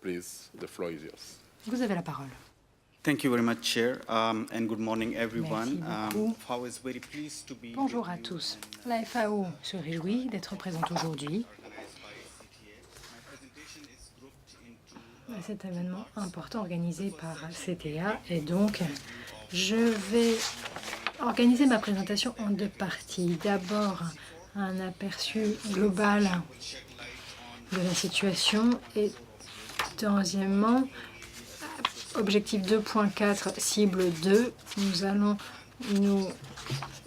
Please, the floor is yours. Vous avez la parole. Thank you very much, Chair, and good morning, everyone. Merci beaucoup. FAO is very pleased to be Bonjour à tous. La FAO se réjouit d'être présente aujourd'hui à cet événement important organisé par CTA. Et donc, je vais organiser ma présentation en deux parties. D'abord, un aperçu global de la situation et deuxièmement, objectif 2.4, cible 2. Nous allons nous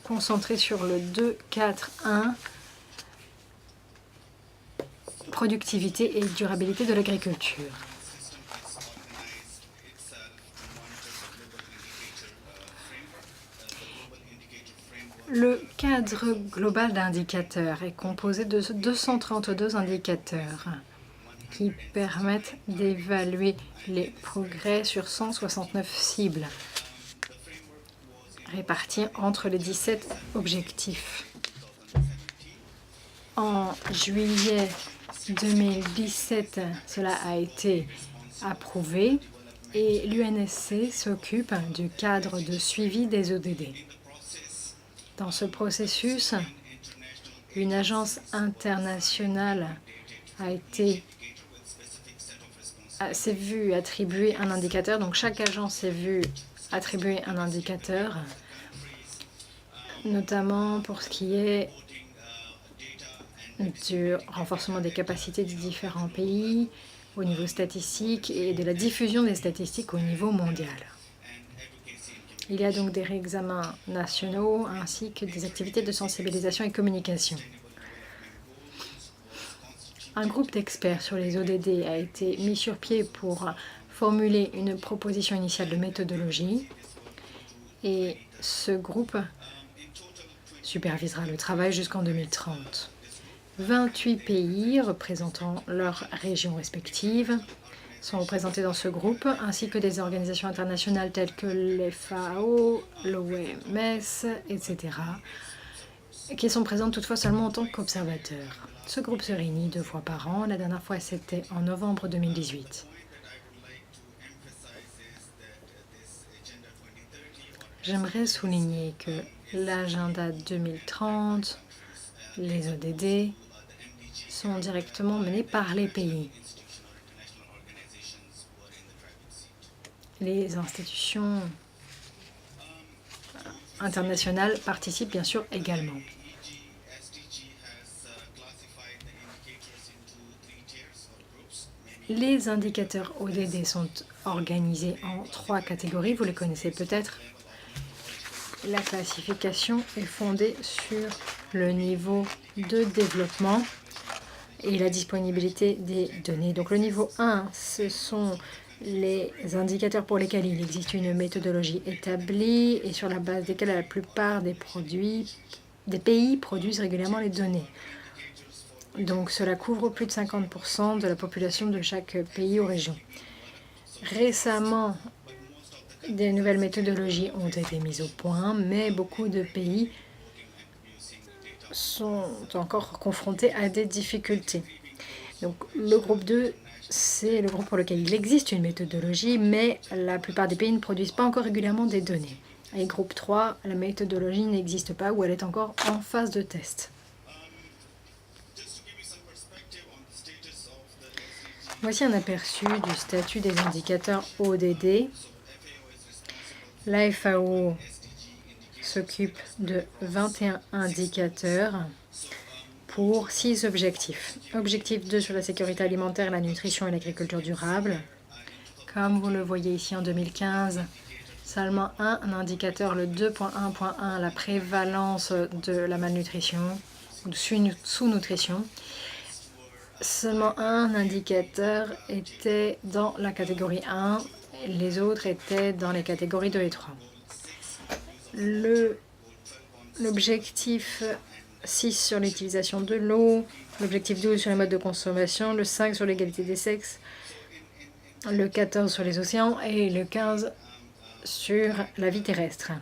concentrer sur le 2.4.1, productivité et durabilité de l'agriculture. Le cadre global d'indicateurs est composé de 232 indicateurs qui permettent d'évaluer les progrès sur 169 cibles réparties entre les 17 objectifs. En juillet 2017, cela a été approuvé et l'UNSC s'occupe du cadre de suivi des ODD. Dans ce processus, une agence internationale s'est vue attribuer un indicateur. Donc chaque agence s'est vue attribuer un indicateur, notamment pour ce qui est du renforcement des capacités des différents pays au niveau statistique et de la diffusion des statistiques au niveau mondial. Il y a donc des réexamens nationaux ainsi que des activités de sensibilisation et communication. Un groupe d'experts sur les ODD a été mis sur pied pour formuler une proposition initiale de méthodologie et ce groupe supervisera le travail jusqu'en 2030. 28 pays représentant leurs régions respectives sont représentés dans ce groupe, ainsi que des organisations internationales telles que les FAO, l'OMS, etc., qui sont présentes toutefois seulement en tant qu'observateurs. Ce groupe se réunit 2 fois par an. La dernière fois, c'était en novembre 2018. J'aimerais souligner que l'agenda 2030, les ODD, sont directement menés par les pays. Les institutions internationales participent bien sûr également. Les indicateurs ODD sont organisés en 3 catégories, vous les connaissez peut-être. La classification est fondée sur le niveau de développement et la disponibilité des données. Donc le niveau 1, ce sont les indicateurs pour lesquels il existe une méthodologie établie et sur la base desquels la plupart des pays produisent régulièrement les données. Donc cela couvre plus de 50% de la population de chaque pays ou région. Récemment, des nouvelles méthodologies ont été mises au point, mais beaucoup de pays sont encore confrontés à des difficultés. Donc le groupe 2, c'est le groupe pour lequel il existe une méthodologie, mais la plupart des pays ne produisent pas encore régulièrement des données. Et groupe 3, la méthodologie n'existe pas ou elle est encore en phase de test. Voici un aperçu du statut des indicateurs ODD. La FAO s'occupe de 21 indicateurs pour 6 objectifs. Objectif 2 sur la sécurité alimentaire, la nutrition et l'agriculture durable. Comme vous le voyez ici en 2015, seulement un indicateur, le 2.1.1, la prévalence de la malnutrition ou de sous-nutrition. Seulement un indicateur était dans la catégorie 1, les autres étaient dans les catégories 2 et 3. L'objectif 6 sur l'utilisation de l'eau, l'objectif 12 sur les modes de consommation, le 5 sur l'égalité des sexes, le 14 sur les océans et le 15 sur la vie terrestre.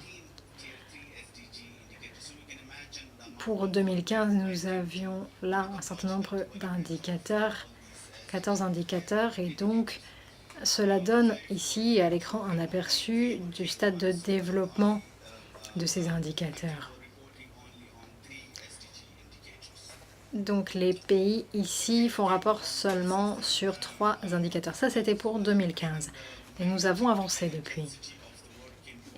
Pour 2015, nous avions là un certain nombre d'indicateurs 14 indicateurs et donc cela donne ici à l'écran un aperçu du stade de développement de ces indicateurs. Donc les pays ici font rapport seulement sur 3 indicateurs. Ça, c'était pour 2015. Et nous avons avancé depuis.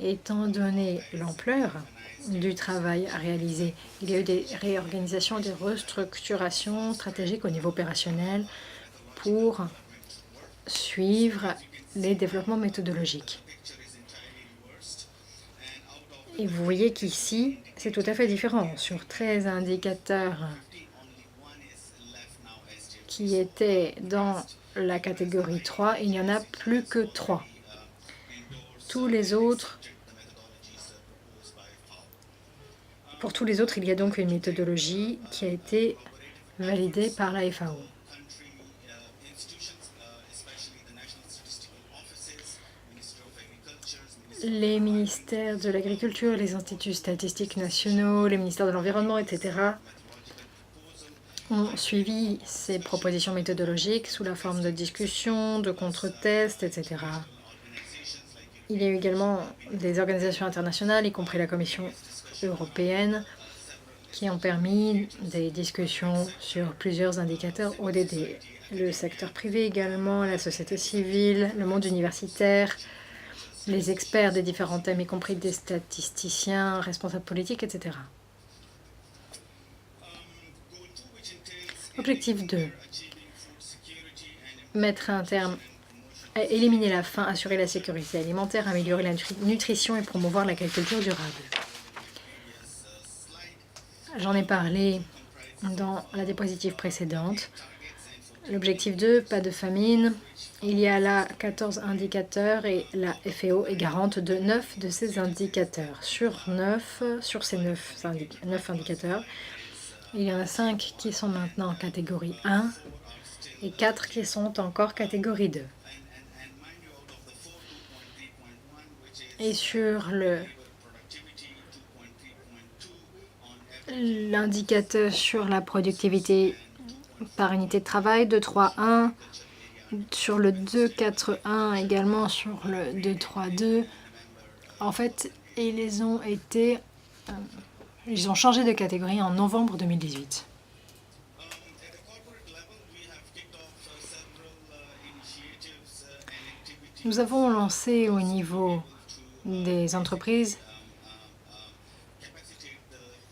Étant donné l'ampleur du travail à réaliser, il y a eu des réorganisations, des restructurations stratégiques au niveau opérationnel pour suivre les développements méthodologiques. Et vous voyez qu'ici, c'est tout à fait différent. Sur 13 indicateurs qui étaient dans la catégorie 3, il n'y en a plus que 3. Tous les autres, pour tous les autres, il y a donc une méthodologie qui a été validée par la FAO. Les ministères de l'Agriculture, les instituts statistiques nationaux, les ministères de l'Environnement, etc. ont suivi ces propositions méthodologiques sous la forme de discussions, de contre-tests, etc. Il y a eu également des organisations internationales, y compris la Commission européenne, qui ont permis des discussions sur plusieurs indicateurs ODD. Le secteur privé également, la société civile, le monde universitaire, les experts des différents thèmes, y compris des statisticiens, responsables politiques, etc. Objectif 2. Mettre un terme à éliminer la faim, assurer la sécurité alimentaire, améliorer la nutrition et promouvoir l'agriculture durable. J'en ai parlé dans la diapositive précédente. L'objectif 2, pas de famine. Il y a là 14 indicateurs et la FAO est garante de 9 de ces indicateurs. Sur ces 9 indicateurs, il y en a 5 qui sont maintenant en catégorie 1 et 4 qui sont encore catégorie 2. Et sur l'indicateur sur la productivité par unité de travail, 2.3.1, sur le 2.4.1 également, sur le 2.3.2. En fait, ils ont changé de catégorie en novembre 2018. Nous avons lancé au niveau des entreprises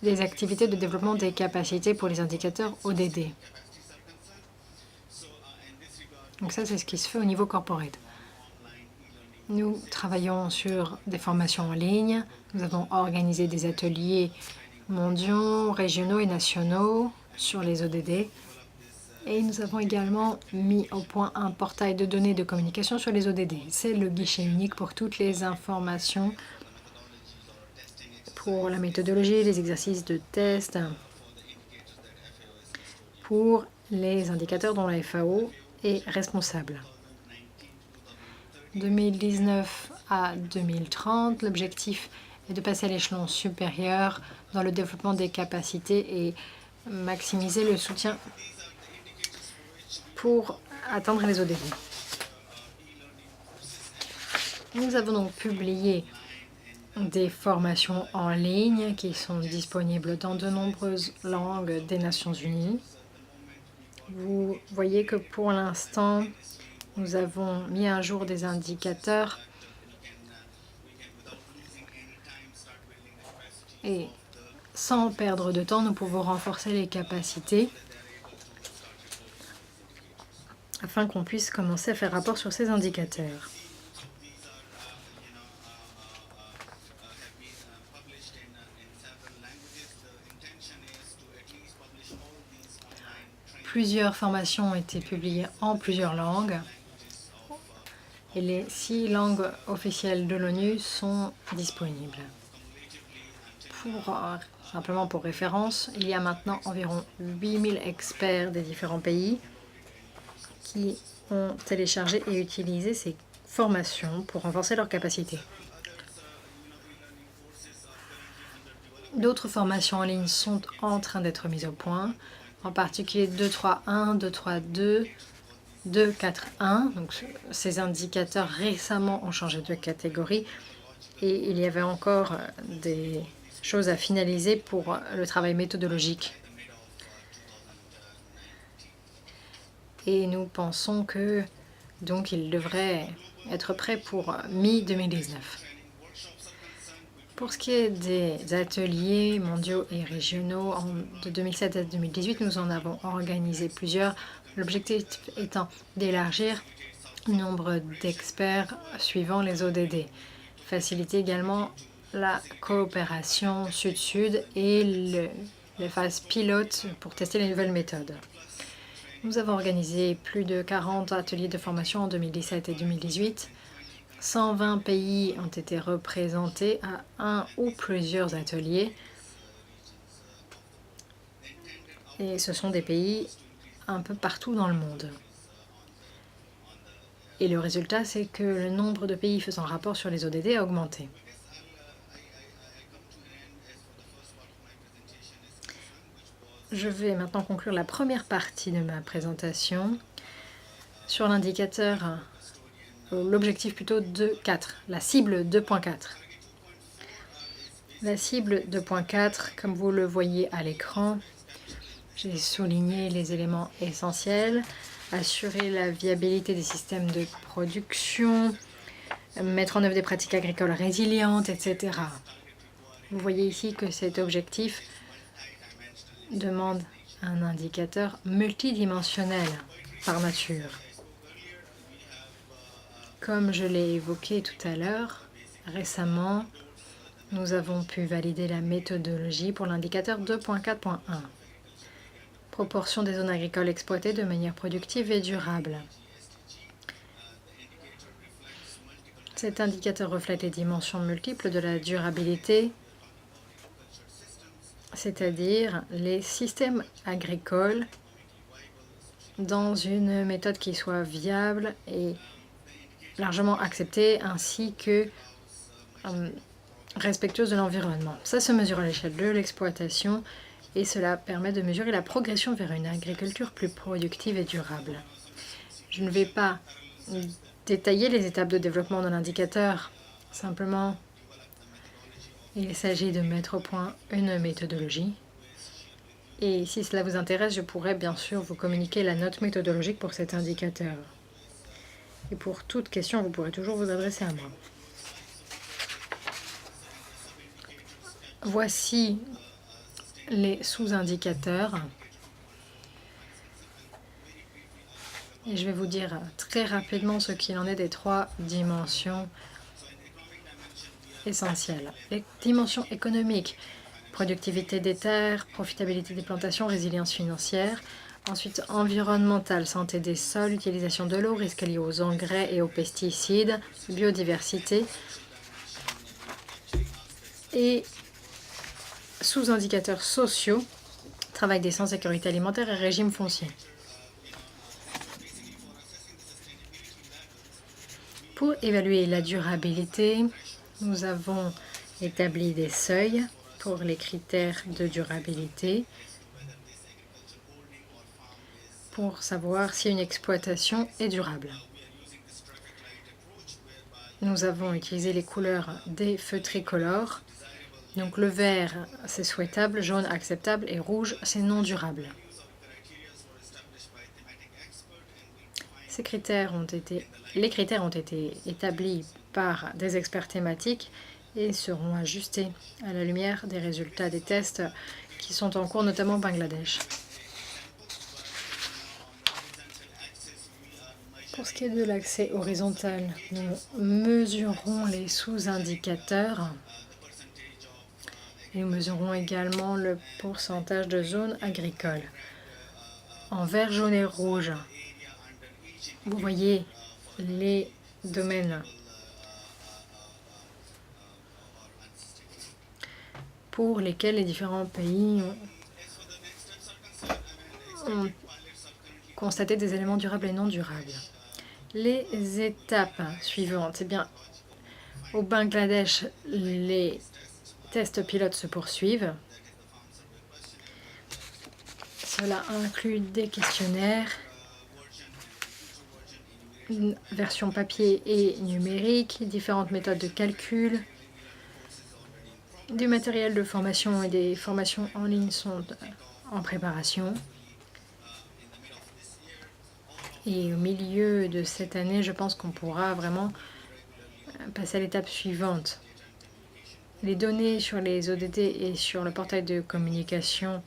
des activités de développement des capacités pour les indicateurs ODD. Donc ça, c'est ce qui se fait au niveau corporate. Nous travaillons sur des formations en ligne. Nous avons organisé des ateliers mondiaux, régionaux et nationaux sur les ODD. Et nous avons également mis au point un portail de données de communication sur les ODD. C'est le guichet unique pour toutes les informations pour la méthodologie, les exercices de test, pour les indicateurs dont la FAO est responsable. 2019 à 2030, l'objectif est de passer à l'échelon supérieur dans le développement des capacités et maximiser le soutien pour atteindre les ODD. Nous avons donc publié des formations en ligne qui sont disponibles dans de nombreuses langues des Nations Unies. Vous voyez que pour l'instant, nous avons mis à jour des indicateurs et sans perdre de temps, nous pouvons renforcer les capacités afin qu'on puisse commencer à faire rapport sur ces indicateurs. Plusieurs formations ont été publiées en plusieurs langues et les 6 langues officielles de l'ONU sont disponibles. Simplement pour référence, il y a maintenant environ 8000 experts des différents pays qui ont téléchargé et utilisé ces formations pour renforcer leurs capacités. D'autres formations en ligne sont en train d'être mises au point, en particulier 2.3.1, 2.3.2 2, 4, 1. Donc, ces indicateurs récemment ont changé de catégorie et il y avait encore des choses à finaliser pour le travail méthodologique. Et nous pensons que donc il devrait être prêt pour mi-2019. Pour ce qui est des ateliers mondiaux et régionaux de 2007 à 2018, nous en avons organisé plusieurs. L'objectif étant d'élargir le nombre d'experts suivant les ODD, faciliter également la coopération sud-sud et les phases pilotes pour tester les nouvelles méthodes. Nous avons organisé plus de 40 ateliers de formation en 2017 et 2018. 120 pays ont été représentés à un ou plusieurs ateliers. Et ce sont des pays un peu partout dans le monde. Et le résultat, c'est que le nombre de pays faisant rapport sur les ODD a augmenté. Je vais maintenant conclure la première partie de ma présentation sur l'indicateur, l'objectif plutôt 2.4, la cible 2.4. La cible 2.4, comme vous le voyez à l'écran, j'ai souligné les éléments essentiels, assurer la viabilité des systèmes de production, mettre en œuvre des pratiques agricoles résilientes, etc. Vous voyez ici que cet objectif demande un indicateur multidimensionnel par nature. Comme je l'ai évoqué tout à l'heure, récemment, nous avons pu valider la méthodologie pour l'indicateur 2.4.1. Proportion des zones agricoles exploitées de manière productive et durable. Cet indicateur reflète les dimensions multiples de la durabilité, c'est-à-dire les systèmes agricoles dans une méthode qui soit viable et largement acceptée, ainsi que respectueuse de l'environnement. Ça se mesure à l'échelle de l'exploitation et cela permet de mesurer la progression vers une agriculture plus productive et durable. Je ne vais pas détailler les étapes de développement de l'indicateur, simplement il s'agit de mettre au point une méthodologie. Et si cela vous intéresse, je pourrais bien sûr vous communiquer la note méthodologique pour cet indicateur. Et pour toute question, vous pourrez toujours vous adresser à moi. Voici les sous-indicateurs. Et je vais vous dire très rapidement ce qu'il en est des 3 dimensions essentielles. Les dimensions économiques, productivité des terres, profitabilité des plantations, résilience financière. Ensuite, environnementale, santé des sols, utilisation de l'eau, risques liés aux engrais et aux pesticides, biodiversité. Et sous-indicateurs sociaux, travail des sans sécurité alimentaire et régime foncier. Pour évaluer la durabilité, nous avons établi des seuils pour les critères de durabilité pour savoir si une exploitation est durable. Nous avons utilisé les couleurs des feux tricolores. Donc le vert, c'est souhaitable, jaune, acceptable et rouge, c'est non durable. Les critères ont été établis par des experts thématiques et seront ajustés à la lumière des résultats des tests qui sont en cours, notamment au Bangladesh. Pour ce qui est de l'accès horizontal, nous mesurons les sous-indicateurs et nous mesurons également le pourcentage de zones agricoles. En vert, jaune et rouge, vous voyez les domaines pour lesquels les différents pays ont constaté des éléments durables et non durables. Les étapes suivantes, eh bien, au Bangladesh, les tests pilotes se poursuivent. Cela inclut des questionnaires une version papier et numérique, différentes méthodes de calcul, du matériel de formation et des formations en ligne sont en préparation. Et au milieu de cette année, je pense qu'on pourra vraiment passer à l'étape suivante. Les données sur les ODD et sur le portail de communication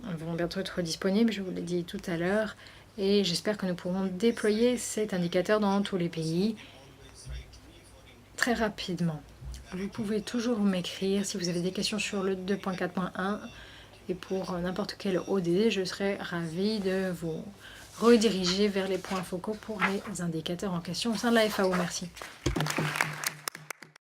vont bientôt être disponibles, je vous l'ai dit tout à l'heure, et j'espère que nous pourrons déployer cet indicateur dans tous les pays très rapidement. Vous pouvez toujours m'écrire si vous avez des questions sur le 2.4.1 et pour n'importe quel ODD, je serai ravie de vous rediriger vers les points focaux pour les indicateurs en question au sein de la FAO. Merci.